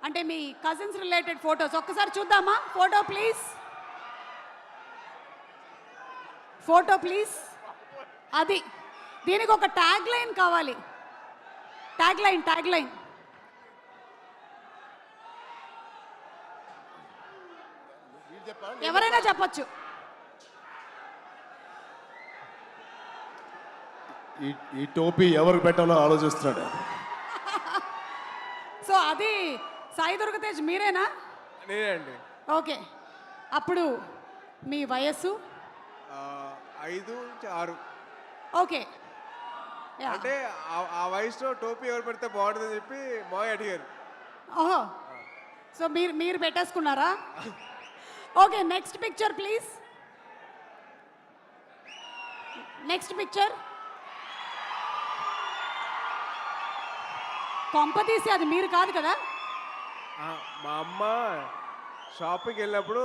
అంటే మీ cousins related photos ఒక్కసారి చూద్దామా? Photo please, photo please. అది దీనికి ఒక ట్యాగ్ లైన్ కావాలి. Tag line, tag line. ఎవరైనా చెప్పొచ్చు. ఈ టోపీ ఎవరికి పెట్టాలో ఆలోచిస్తున్నాడు. సో అది సాయి దుర్గ తేజ్ మీరేనా? నేనే అండి. ఓకే, అప్పుడు మీ వయస్సు 5 నుంచి 6. ఓకే. యా. అంటే ఆ వయసులో టోపీ ఎవరు పెడితే బాగుంటుందని చెప్పి మాయ అడిగారు. ఓహో, సో మీరు పెట్టేసుకున్నారా? Okay, next picture please. Next picture. కొంప తీసి అది మీరు కాదు కదా? మా అమ్మ షాపింగ్కి వెళ్ళినప్పుడు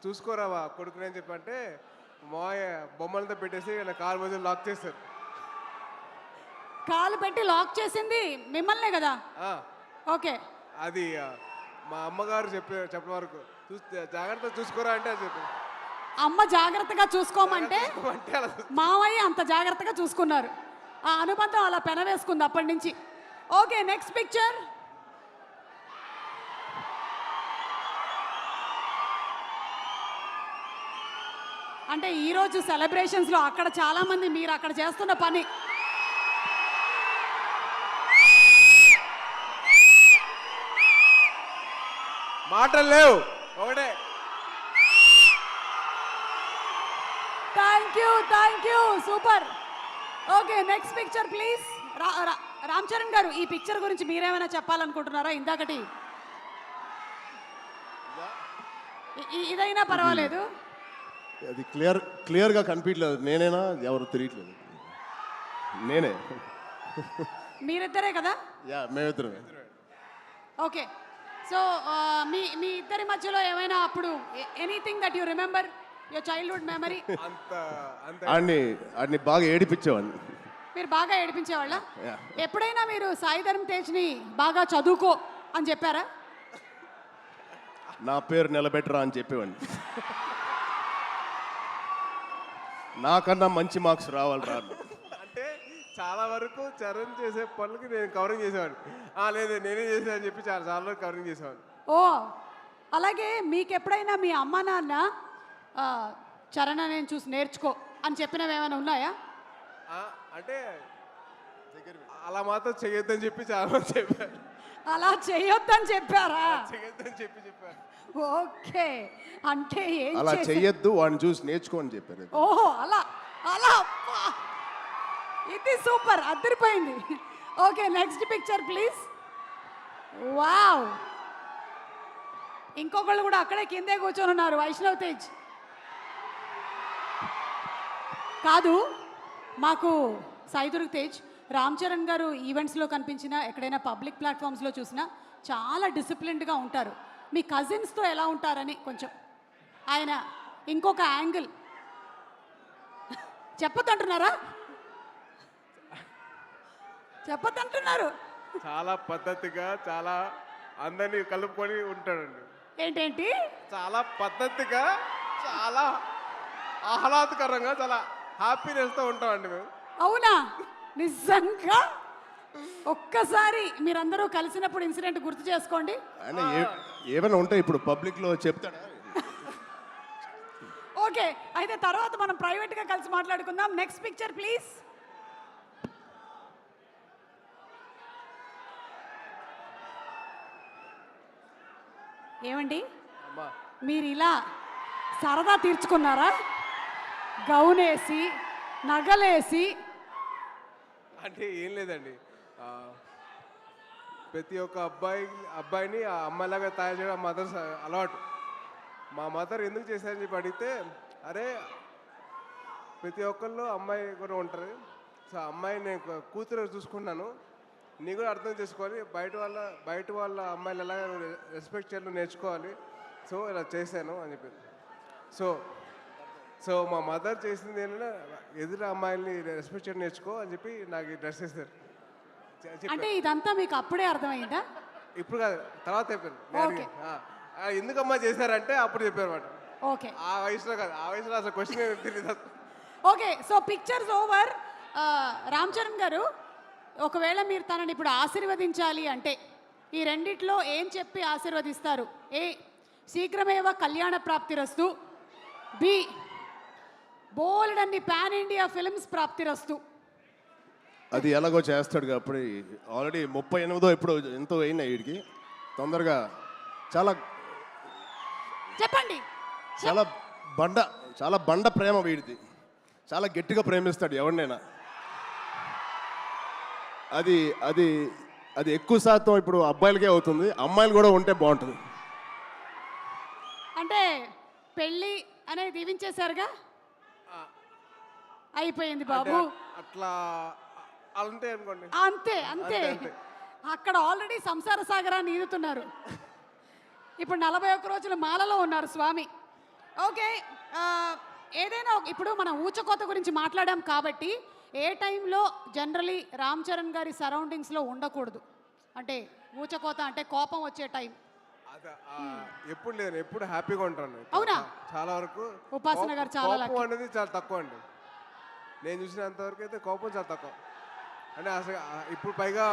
చూసుకోరా కొడుకుని అని చెప్పంటే మాయ బొమ్మలతో పెట్టేసి నా కాలు మధ్య లాక్ చేస్తారు. కాలు పెట్టి లాక్ చేసింది మిమ్మల్నే కదా? ఓకే. అది మా అమ్మగారు చెప్పిన వరకు జాగ్రత్తగా చూసుకోరా అంటే అది చెప్పి అమ్మ జాగ్రత్తగా చూసుకోమంటే అలా మావయ్య అంత జాగ్రత్తగా చూసుకున్నారు. ఆ అనుబంధం అలా పెనవేసుకుంది అప్పటి నుంచి. Okay, next picture. అంటే ఈరోజు సెలబ్రేషన్స్లో అక్కడ చాలామంది మీరు అక్కడ చేస్తున్న పని. మాటలు లేవు ఒకటే. Thank you, super. Okay, next picture please. Ram Charan గారు, ఈ పిక్చర్ గురించి మీరేమైనా చెప్పాలనుకుంటున్నారా? ఇందాకటి ఇదైనా పర్వాలేదు. అది క్లియర్గా కనిపించలేదు. నేనేనా ఎవరు తెలియట్లేదు. నేనే. మీరిద్దరే కదా? యా, మేమిద్దరమే. ఓకే, సో మీ ఇద్దరి మధ్యలో ఏమైనా అప్పుడు anything that you remember your childhood memory? ఆడిని బాగా ఏడిపించేవాడిని. మీరు బాగా ఏడిపించేవాళ్ళ? Yeah. ఎప్పుడైనా మీరు సాయి ధరమ్ తేజ్ని బాగా చదువుకో అని చెప్పారా? నా పేరు నిలబెట్టరా అని చెప్పేవాడిని. నాకన్నా మంచి మార్క్స్ రావాలి రా. అంటే చాలా వరకు చరణ్ చేసే పనులకి నేను కవరింగ్ చేసేవాడిని. లేదు నేనే చేసాను అని చెప్పి చాలా వరకు కవరింగ్ చేసేవాడిని. ఓ, అలాగే మీకు ఎప్పుడైనా మీ అమ్మ నాన్న చరణ్ నేను చూసి నేర్చుకో అని చెప్పినవి ఏమైనా ఉన్నాయా? అంటే అలా మాత్రం చెయ్యొద్దని చెప్పి చాలా మంది చెప్పారు. అలా చేయొద్దని చెప్పారా? చెయ్యొద్దని చెప్పారు. ఓకే, అంటే ఏం అలా చేసే- చెయ్యొద్దు, వాడిని చూసి నేర్చుకో అని చెప్పారు. ఓహో, అలా అలా అబ్బా. ఇది సూపర్, అదిరిపోయింది. Okay, next picture please. Wow, ఇంకొకళ్ళు కూడా అక్కడే కిందే కూర్చొని ఉన్నారు. వైష్ణవ్ తేజ్ కాదు, మాకు సాయి దుర్గ తేజ్, రామ్ చరణ్ గారు ఈవెంట్స్లో కనిపించినా ఎక్కడైనా పబ్లిక్ ప్లాట్ఫామ్స్లో చూసినా చాలా డిసిప్లిన్డ్గా ఉంటారు. మీ కజిన్స్తో ఎలా ఉంటారని కొంచెం ఆయన ఇంకొక యాంగిల్ చెప్పొద్దంటున్నారా? చెప్పొద్దంటున్నారు. చాలా పద్ధతిగా చాలా అందరినీ కలుపుకొని ఉంటాడండి. ఏంటేంటి? చాలా పద్ధతిగా చాలా ఆహ్లాదకరంగా చాలా హ్యాపీనెస్తో ఉంటామండి మేము. అవునా? నిజంగా ఒక్కసారి మీరందరూ కలిసినప్పుడు ఇన్సిడెంట్ గుర్తు చేసుకోండి. ఆయన ఏమైనా ఉంటే ఇప్పుడు పబ్లిక్లో చెప్తాడా? ఓకే, అయితే తర్వాత మనం ప్రైవేట్గా కలిసి మాట్లాడుకుందాం. Next picture please. ఏమండి, అమ్మా మీరు ఇలా సరదా తీర్చుకున్నారా? గౌనేసి నగలేసి. అంటే ఏం లేదండి, ప్రతి ఒక్క అబ్బాయిని ఆ అమ్మాయిలాగా తయారు చేయడం మదర్ అలవాటు. మా మదర్ ఎందుకు చేశారని చెప్పి అడిగితే, అరే ప్రతి ఒక్కళ్ళు అమ్మాయి కూడా ఉంటారు, సో అమ్మాయి నేను కూతురు చూసుకున్నాను, నీ కూడా అర్థం చేసుకోవాలి, బయట వాళ్ళ అమ్మాయిలు ఎలా రెస్పెక్ట్ చేయాలో నేర్చుకోవాలి, సో ఇలా చేశాను అని చెప్పింది. సో మా మదర్ చేసింది ఏంటంటే, ఎదురు అమ్మాయిల్ని రెస్పెక్ట్ చేయడం నేర్చుకో అని చెప్పి నాకు డ్రెస్ చేస్తారు. అంటే ఇదంతా మీకు అప్పుడే అర్థమైందా? ఇప్పుడు కాదు, తర్వాత చెప్పారు. Okay. ఎందుకమ్మా చేశారంటే అప్పుడు చెప్పారు అన్నమాట. ఓకే ఆ వయసులో కాదు, ఆ వయసులో అసలు క్వశ్చన్ తెలియదు. Okay so pictures over. Ram Charan గారు, ఒకవేళ మీరు తనని ఇప్పుడు ఆశీర్వదించాలి అంటే ఈ రెండిట్లో ఏం చెప్పి ఆశీర్వదిస్తారు? ఏ, శీఘ్రమేవ కళ్యాణ ప్రాప్తిరస్తు. బి, బోల్డ్ అన్ని పాన్ ఇండియా ఫిల్మ్స్ ప్రాప్తిరస్తు. అది ఎలాగో చేస్తాడు కాబట్టి ఆల్రెడీ 38 ఇప్పుడు ఎంతో అయినాయి వీడికి. తొందరగా చాలా చెప్పండి. చాలా బండ ప్రేమ వీడిది. చాలా గట్టిగా ప్రేమిస్తాడు ఎవరినైనా. అది అది అది ఎక్కువ శాతం ఇప్పుడు అబ్బాయిలకే అవుతుంది, అమ్మాయిలు కూడా ఉంటే బాగుంటుంది. అంటే పెళ్ళి అనేది దీవించేశారుగా, అయిపోయింది బాబు. అట్లా అంతే అనుకోండి. అంతే అంతే. అంతే. అక్కడ ఆల్రెడీ సంసార సాగరాన్ని ఈదుతున్నారు. ఇప్పుడు 41 రోజుల మాలలో ఉన్నారు స్వామి. ఓకే, ఏదైనా ఇప్పుడు మనం ఊచకోత గురించి మాట్లాడాం కాబట్టి ఏ టైంలో జనరలీ రామ్ చరణ్ గారి సరౌండింగ్స్లో ఉండకూడదు? అంటే ఊచకోత అంటే కోపం వచ్చే టైం. ఎప్పుడు లేదు, ఎప్పుడు హ్యాపీగా ఉంటాను. అవునా? చాలా వరకు ఉపాసన గారు చాలా కోపం lucky. అనేది చాలా తక్కువ అండి. నేను చూసినంత వరకు అయితే కోపం చాలా తక్కువ. అంటే అసలు ఇప్పుడు పైగా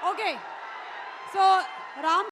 ఓకే సో రామ్